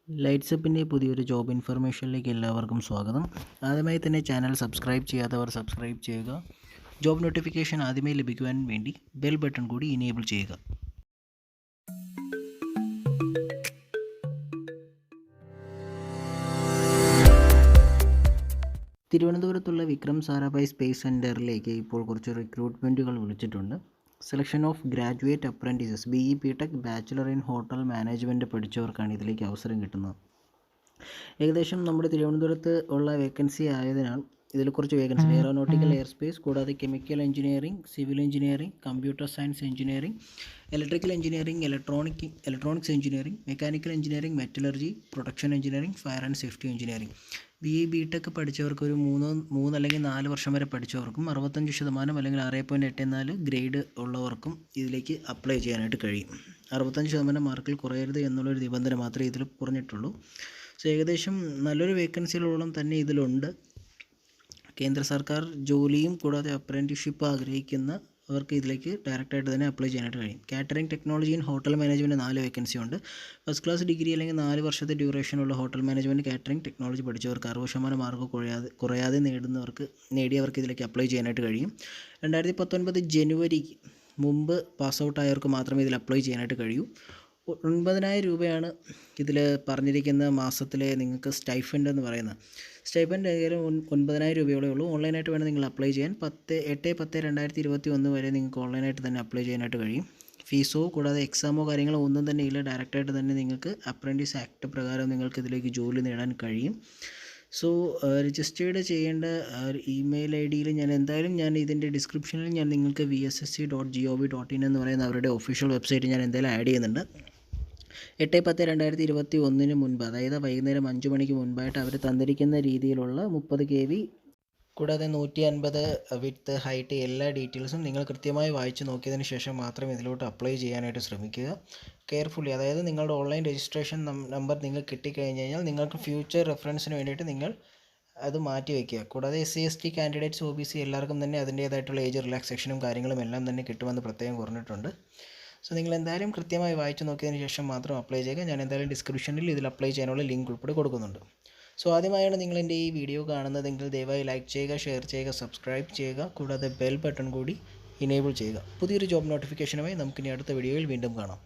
ലൈറ്റ്സപ്പിൻ്റെ പുതിയൊരു ജോബ് ഇൻഫർമേഷനിലേക്ക് എല്ലാവർക്കും സ്വാഗതം. ആദ്യമായി തന്നെ ചാനൽ സബ്സ്ക്രൈബ് ചെയ്യാത്തവർ സബ്സ്ക്രൈബ് ചെയ്യുക. ജോബ് നോട്ടിഫിക്കേഷൻ ആദ്യമേ ലഭിക്കുവാൻ വേണ്ടി ബെൽ ബട്ടൺ കൂടി ഇനേബിൾ ചെയ്യുക. തിരുവനന്തപുരത്തുള്ള വിക്രം സാരാഭായ് സ്പേസ് സെൻറ്ററിലേക്ക് ഇപ്പോൾ കുറച്ച് റിക്രൂട്ട്മെൻറ്റുകൾ വിളിച്ചിട്ടുണ്ട്. Selection of graduate apprentices BE BTech bachelor in hotel management പഠിച്ചവർക്കാണ് ഇതിലേക്ക് അവസരം കിട്ടുന്നത്. ഏകദേശം നമ്മുടെ തിരുവനന്തപുരത്ത് ഉള്ള വേക്കൻസി ആയതിനാൽ ഇതിൽ കുറച്ച് വേക്കൻസി എയറോനോട്ടിക്കൽ എയർസ്പേസ് കൂടാതെ chemical engineering, civil engineering, computer science engineering, electrical engineering, electronics engineering, mechanical engineering, metallurgy, production engineering, fire and safety engineering. BE BTech പഠിച്ചവർക്ക് ഒരു 3 അല്ലെങ്കിൽ 4 വർഷം വരെ പഠിച്ചവർക്കും 65% അല്ലെങ്കിൽ 6.84 ഗ്രേഡ് ഉള്ളവർക്കും ഇതിലേക്ക് അപ്ലൈ ചെയ്യാനായിട്ട് കഴിയും. 65% മാർക്കിൽ കുറയരുത് എന്നുള്ളൊരു നിബന്ധന മാത്രമേ ഇതിൽ കുറഞ്ഞിട്ടുള്ളൂ. സോ ഏകദേശം നല്ലൊരു വേക്കൻസികളോളം തന്നെ ഇതിലുണ്ട്. കേന്ദ്ര സർക്കാർ ജോലിയും കൂടാതെ അപ്രൻറ്റീസ്ഷിപ്പ് ആഗ്രഹിക്കുന്നവർക്ക് ഇതിലേക്ക് ഡയറക്റ്റായിട്ട് തന്നെ അപ്ലൈ ചെയ്യാനായിട്ട് കഴിയും. Catering technology in hotel management 4 vacancy ഉണ്ട്. ഫസ്റ്റ് ക്ലാസ് ഡിഗ്രി അല്ലെങ്കിൽ 4 വർഷത്തെ ഡ്യൂറേഷനുള്ള ഹോട്ടൽ മാനേജ്മെൻറ്റ് കാറ്ററിംഗ് ടെക്നോളജി പഠിച്ചവർക്ക് 60% മാർക്ക് കുറയാതെ നേടിയവർക്ക് ഇതിലേക്ക് അപ്ലൈ ചെയ്യാനായിട്ട് കഴിയും. 2019 ജനുവരി മുമ്പ് പാസ് ഔട്ട് ആയവർക്ക് മാത്രമേ ഇതിൽ അപ്ലൈ ചെയ്യാനായിട്ട് കഴിയൂ. 9,000 രൂപയാണ് ഇതിൽ പറഞ്ഞിരിക്കുന്ന മാസത്തിലെ നിങ്ങൾക്ക് സ്റ്റൈഫൻഡ് എന്ന് പറയുന്നത്. സ്റ്റൈഫൻഡ് ഏകദേശം 9,000 രൂപയോളേ ഉള്ളൂ. ഓൺലൈനായിട്ട് വേണം നിങ്ങൾ അപ്ലൈ ചെയ്യാൻ. 8/10/2021 വരെ നിങ്ങൾക്ക് ഓൺലൈനായിട്ട് തന്നെ അപ്ലൈ ചെയ്യാനായിട്ട് കഴിയും. ഫീസോ കൂടാതെ എക്സാമോ കാര്യങ്ങളോ ഒന്നും തന്നെ ഇല്ല. ഡയറക്റ്റായിട്ട് തന്നെ നിങ്ങൾക്ക് അപ്രൻറ്റീസ് ആക്ട് പ്രകാരം നിങ്ങൾക്ക് ഇതിലേക്ക് ജോലി നേടാൻ കഴിയും. സോ രജിസ്റ്റേർഡ് ചെയ്യേണ്ട ഇമെയിൽ ID ഞാൻ ഇതിൻ്റെ ഡിസ്ക്രിപ്ഷനിൽ ഞാൻ നിങ്ങൾക്ക് vssc.gov.in എന്ന് പറയുന്ന അവരുടെ ഒഫീഷ്യൽ വെബ്സൈറ്റ് ഞാൻ എന്തായാലും ആഡ് ചെയ്യുന്നുണ്ട്. 8/10/2021 മുൻപ്, അതായത് വൈകുന്നേരം 5 മണിക്ക് മുൻപായിട്ട് അവർ തന്നിരിക്കുന്ന രീതിയിലുള്ള 30 KB കൂടാതെ 150 വിഡ്ത്ത്, ഹൈറ്റ് എല്ലാ ഡീറ്റെയിൽസും നിങ്ങൾ കൃത്യമായി വായിച്ച് നോക്കിയതിന് ശേഷം മാത്രം ഇതിലോട്ട് അപ്ലൈ ചെയ്യാനായിട്ട് ശ്രമിക്കുക. കെയർഫുള്ളി, അതായത് നിങ്ങളുടെ ഓൺലൈൻ രജിസ്ട്രേഷൻ നമ്പർ നിങ്ങൾക്ക് കിട്ടിക്കഴിഞ്ഞ് കഴിഞ്ഞാൽ നിങ്ങൾക്ക് ഫ്യൂച്ചർ റെഫറൻസിന് വേണ്ടിയിട്ട് നിങ്ങൾ അത് മാറ്റി വയ്ക്കുക. കൂടാതെ SC/ST കാൻഡിഡേറ്റ്സ്, OBC എല്ലാവർക്കും തന്നെ അതിൻ്റേതായിട്ടുള്ള ഏജ് റിലാക്സേഷനും കാര്യങ്ങളും എല്ലാം തന്നെ കിട്ടുമെന്ന് പ്രത്യേകം പറഞ്ഞിട്ടുണ്ട്. സോ നിങ്ങൾ എന്തായാലും കൃത്യമായി വായിച്ച് നോക്കിയതിന് ശേഷം മാത്രം അപ്ലൈ ചെയ്യുക. ഞാൻ എന്തായാലും ഡിസ്ക്രിപ്ഷനിൽ ഇതിൽ അപ്ലൈ ചെയ്യാനുള്ള ലിങ്ക് ഉൾപ്പെടെ കൊടുക്കുന്നുണ്ട്. സോ ആദ്യമായാണ് നിങ്ങൾ എൻ്റെ ഈ വീഡിയോ കാണുന്നതെങ്കിൽ ദയവായി ലൈക്ക് ചെയ്യുക, ഷെയർ ചെയ്യുക, സബ്സ്ക്രൈബ് ചെയ്യുക. കൂടാതെ ബെൽ ബട്ടൺ കൂടി ഇനേബിൾ ചെയ്യുക. പുതിയൊരു ജോബ് നോട്ടിഫിക്കേഷനുമായി നമുക്കിനി അടുത്ത വീഡിയോയിൽ വീണ്ടും കാണാം.